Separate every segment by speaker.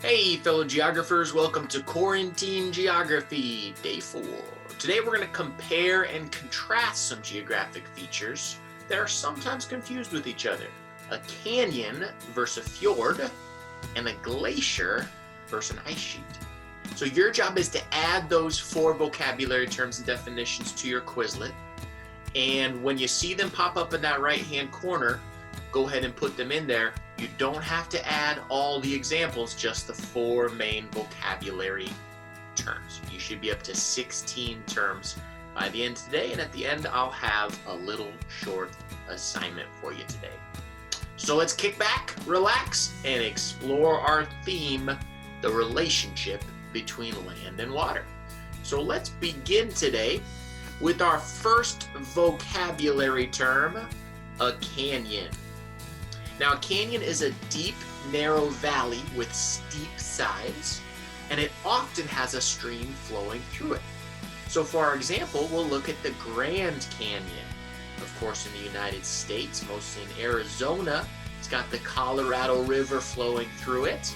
Speaker 1: Hey fellow geographers, welcome to Quarantine Geography, Day 4. Today we're going to compare and contrast some geographic features that are sometimes confused with each other. A canyon versus a fjord, and a glacier versus an ice sheet. So your job is to add those 4 vocabulary terms and definitions to your Quizlet. And when you see them pop up in that right-hand corner, go ahead and put them in there. You don't have to add all the examples, just the 4 main vocabulary terms. You should be up to 16 terms by the end of today, and at the end I'll have a little short assignment for you today. So let's kick back, relax, and explore our theme, the relationship between land and water. So let's begin today with our first vocabulary term, a canyon. Now, a canyon is a deep, narrow valley with steep sides, and it often has a stream flowing through it. So for our example, we'll look at the Grand Canyon. Of course, in the United States, mostly in Arizona, it's got the Colorado River flowing through it.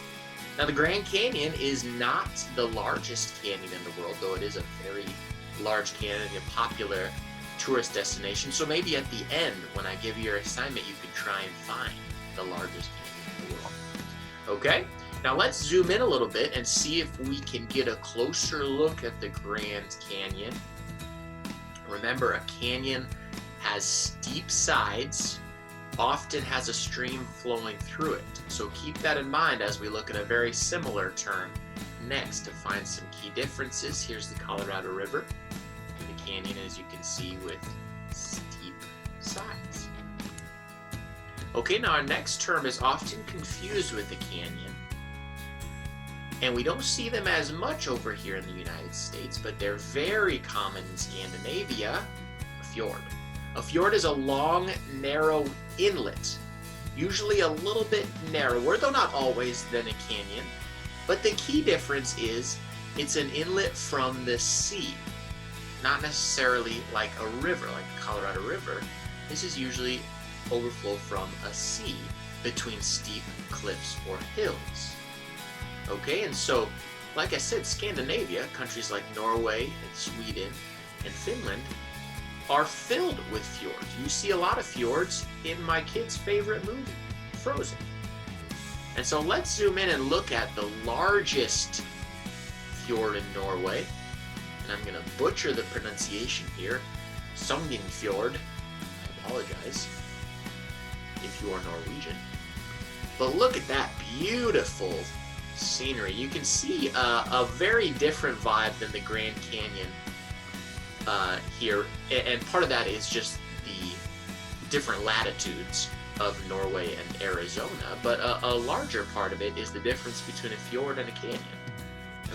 Speaker 1: Now, the Grand Canyon is not the largest canyon in the world, though it is a very large canyon and popular tourist destination. So maybe at the end, when I give you your assignment, you can try and find the largest canyon in the world. Okay, now let's zoom in a little bit and see if we can get a closer look at the Grand Canyon. Remember, a canyon has steep sides, often has a stream flowing through it. So keep that in mind as we look at a very similar term next to find some key differences. Here's the Colorado River, and the canyon, as you can see, with steep sides. Okay, now our next term is often confused with the canyon, and we don't see them as much over here in the United States, but they're very common in Scandinavia, a fjord. A fjord is a long, narrow inlet, usually a little bit narrower, though not always, than a canyon. But the key difference is it's an inlet from the sea, not necessarily like a river, like the Colorado River. This is usually overflow from a sea between steep cliffs or hills. Okay, and so, like I said, Scandinavia, countries like Norway and Sweden and Finland, are filled with fjords. You see a lot of fjords in my kid's favorite movie, Frozen. And so let's zoom in and look at the largest fjord in Norway. And I'm going to butcher the pronunciation here, Fjord. I apologize if you are Norwegian. But look at that beautiful scenery. You can see a very different vibe than the Grand Canyon here, and part of that is just the different latitudes of Norway and Arizona, but a larger part of it is the difference between a fjord and a canyon.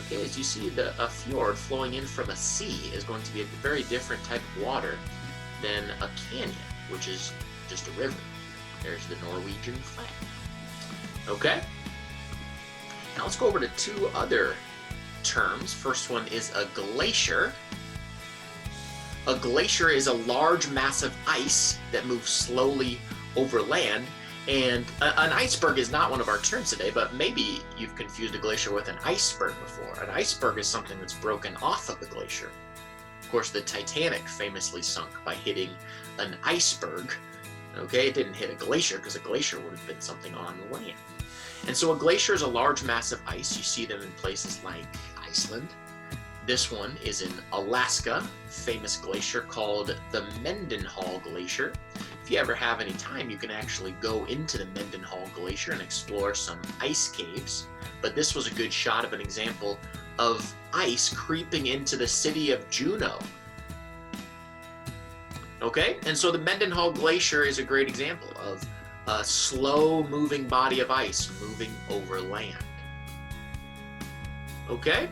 Speaker 1: Okay, as you see, a fjord flowing in from a sea is going to be a very different type of water than a canyon, which is just a river. There's the Norwegian flag. Okay, now let's go over to 2 other terms. First one is a glacier. A glacier is a large mass of ice that moves slowly over land, and an iceberg is not one of our terms today, but maybe you've confused a glacier with an iceberg before. An iceberg is something that's broken off of a glacier. Of course, the Titanic famously sunk by hitting an iceberg. Okay, it didn't hit a glacier because a glacier would have been something on the land. And so a glacier is a large mass of ice. You see them in places like Iceland. This one is in Alaska, famous glacier called the Mendenhall Glacier. If you ever have any time, you can actually go into the Mendenhall Glacier and explore some ice caves. But this was a good shot of an example of ice creeping into the city of Juneau. Okay, and so the Mendenhall Glacier is a great example of a slow-moving body of ice moving over land. Okay?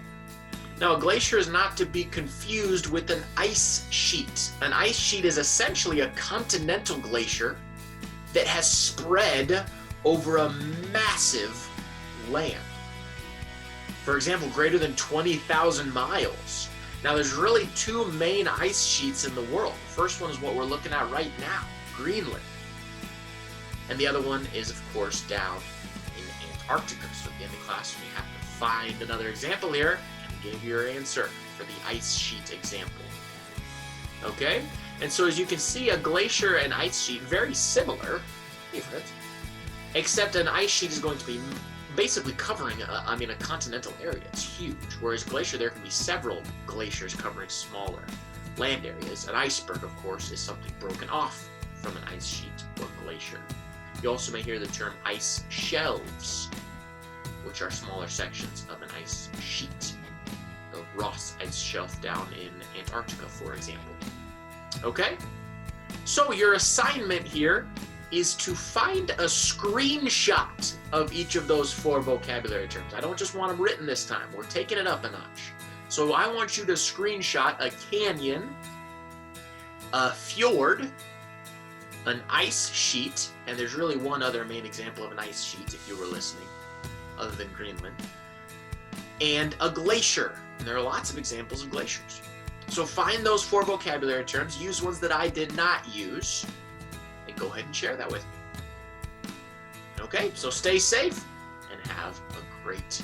Speaker 1: Now, a glacier is not to be confused with an ice sheet. An ice sheet is essentially a continental glacier that has spread over a massive land. For example, greater than 20,000 miles. Now, there's really 2 main ice sheets in the world. The first one is what we're looking at right now, Greenland. And the other one is, of course, down in Antarctica. So at the end of class, you have to find another example here and give your answer for the ice sheet example. Okay? And so as you can see, a glacier and ice sheet, very similar, except an ice sheet is going to be basically covering a continental area. It's huge. Whereas glacier, there can be several glaciers covering smaller land areas. An iceberg, of course, is something broken off from an ice sheet or glacier. You also may hear the term ice shelves, which are smaller sections of an ice sheet. The Ross Ice Shelf down in Antarctica, for example. Okay? So your assignment here is to find a screenshot of each of those 4 vocabulary terms. I don't just want them written this time. We're taking it up a notch. So I want you to screenshot a canyon, a fjord, an ice sheet, and there's really one other main example of an ice sheet if you were listening, other than Greenland, and a glacier. And there are lots of examples of glaciers. So find those 4 vocabulary terms, use ones that I did not use, and go ahead and share that with me. Okay, so stay safe and have a great